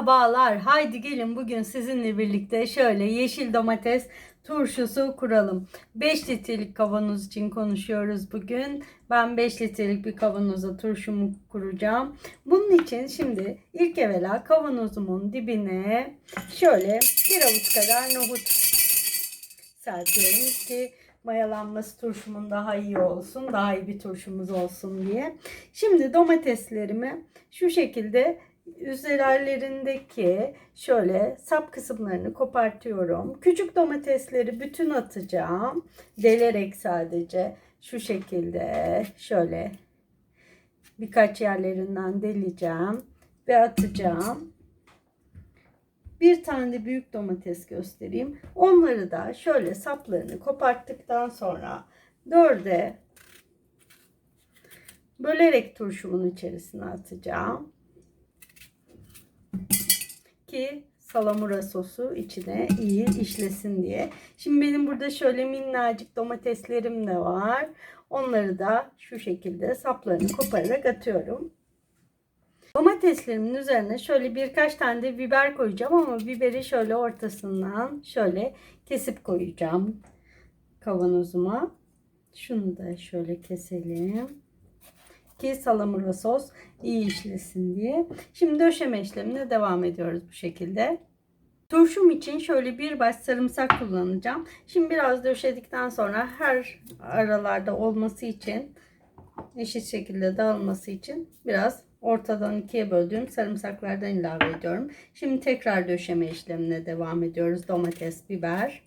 Merhabalar. Haydi gelin bugün sizinle birlikte şöyle yeşil domates turşusu kuralım. 5 litrelik kavanoz için konuşuyoruz bugün. Ben 5 litrelik bir kavanoza turşumu kuracağım. Bunun için şimdi ilk evvela kavanozumun dibine şöyle bir avuç kadar nohut serpiyorum ki mayalanması turşumun daha iyi olsun, daha iyi bir turşumuz olsun diye. Şimdi domateslerimi şu şekilde üzerlerindeki şöyle sap kısımlarını kopartıyorum. Küçük domatesleri bütün atacağım. Delerek sadece şu şekilde şöyle birkaç yerlerinden deleceğim ve atacağım. Bir tane de büyük domates göstereyim. Onları da şöyle saplarını koparttıktan sonra dörde bölerek turşumun içerisine atacağım. Ki salamura sosu içine iyi işlesin diye. Şimdi benim burada şöyle minnacık domateslerim de var. Onları da şu şekilde saplarını kopararak atıyorum. Domateslerimin üzerine şöyle birkaç tane de biber koyacağım ama biberi şöyle ortasından şöyle kesip koyacağım kavanozuma. Şunu da şöyle keselim ki salamura sos iyi işlesin diye. Şimdi döşeme işlemine devam ediyoruz bu şekilde. Turşum için şöyle bir baş sarımsak kullanacağım. Şimdi biraz döşedikten sonra her aralarda olması için, eşit şekilde dağılması için biraz ortadan ikiye böldüğüm sarımsaklardan ilave ediyorum. Şimdi tekrar döşeme işlemine devam ediyoruz. Domates, biber.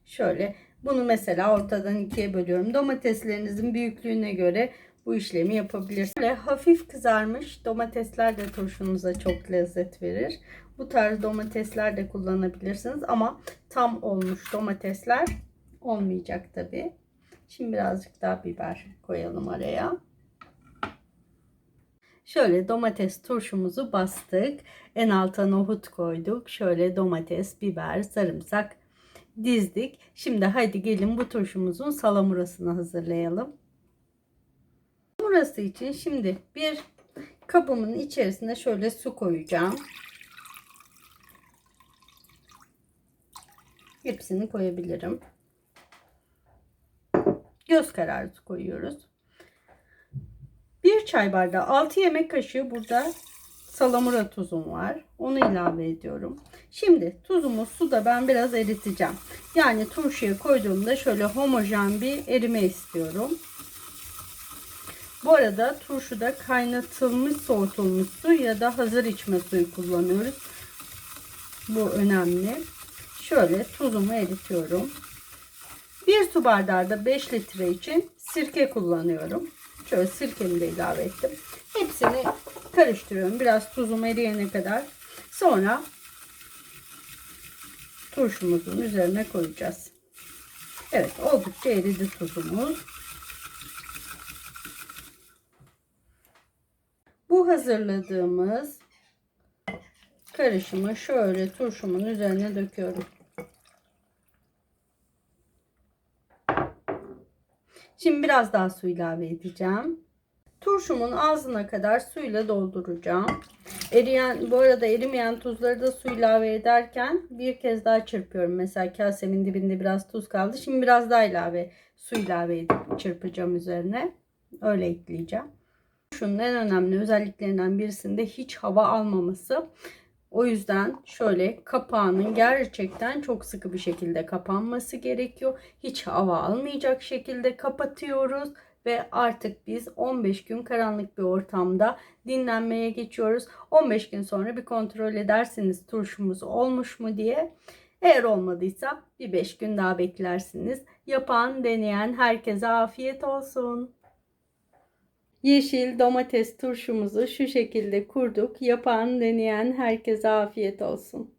Şöyle bunu mesela ortadan ikiye bölüyorum. Domateslerinizin büyüklüğüne göre bu işlemi yapabilirsiniz. Böyle hafif kızarmış domatesler de turşunuza çok lezzet verir. Bu tarz domatesler de kullanabilirsiniz ama tam olmuş domatesler olmayacak tabi. Şimdi birazcık daha biber koyalım araya. Şöyle domates turşumuzu bastık. En alta nohut koyduk. Şöyle domates, biber, sarımsak dizdik. Şimdi hadi gelin bu turşumuzun salamurasını hazırlayalım. Salamurası için şimdi bir kabımın içerisine şöyle su koyacağım. Hepsini koyabilirim. Göz kararı su koyuyoruz. 1 çay bardağı 6 yemek kaşığı burada salamura tuzum var. Onu ilave ediyorum. Şimdi tuzumu suda ben biraz eriteceğim. Yani turşuya koyduğumda şöyle homojen bir erime istiyorum. Bu arada turşuda kaynatılmış soğutulmuş su ya da hazır içme suyu kullanıyoruz. Bu önemli. Şöyle tuzumu eritiyorum. 1 su bardağı da 5 litre için sirke kullanıyorum. Şöyle sirkemi de ilave ettim. Hepsini karıştırıyorum. Biraz tuzum eriyene kadar. Sonra turşumuzun üzerine koyacağız. Evet, oldukça eridi tuzumuz. Bu hazırladığımız karışımı şöyle turşumun üzerine döküyorum. Şimdi biraz daha su ilave edeceğim. Turşumun ağzına kadar suyla dolduracağım. Bu arada erimeyen tuzları da su ilave ederken bir kez daha çırpıyorum. Mesela kasemin dibinde biraz tuz kaldı. Şimdi biraz daha su ilave edip çırpacağım üzerine. Öyle ekleyeceğim. Turşunun en önemli özelliklerinden birisinde hiç hava almaması. O yüzden şöyle kapağının gerçekten çok sıkı bir şekilde kapanması gerekiyor. Hiç hava almayacak şekilde kapatıyoruz. Ve artık biz 15 gün karanlık bir ortamda dinlenmeye geçiyoruz. 15 gün sonra bir kontrol edersiniz turşumuz olmuş mu diye. Eğer olmadıysa bir 5 gün daha beklersiniz. Yapan, deneyen herkese afiyet olsun. Yeşil domates turşumuzu şu şekilde kurduk. Yapan, deneyen herkese afiyet olsun.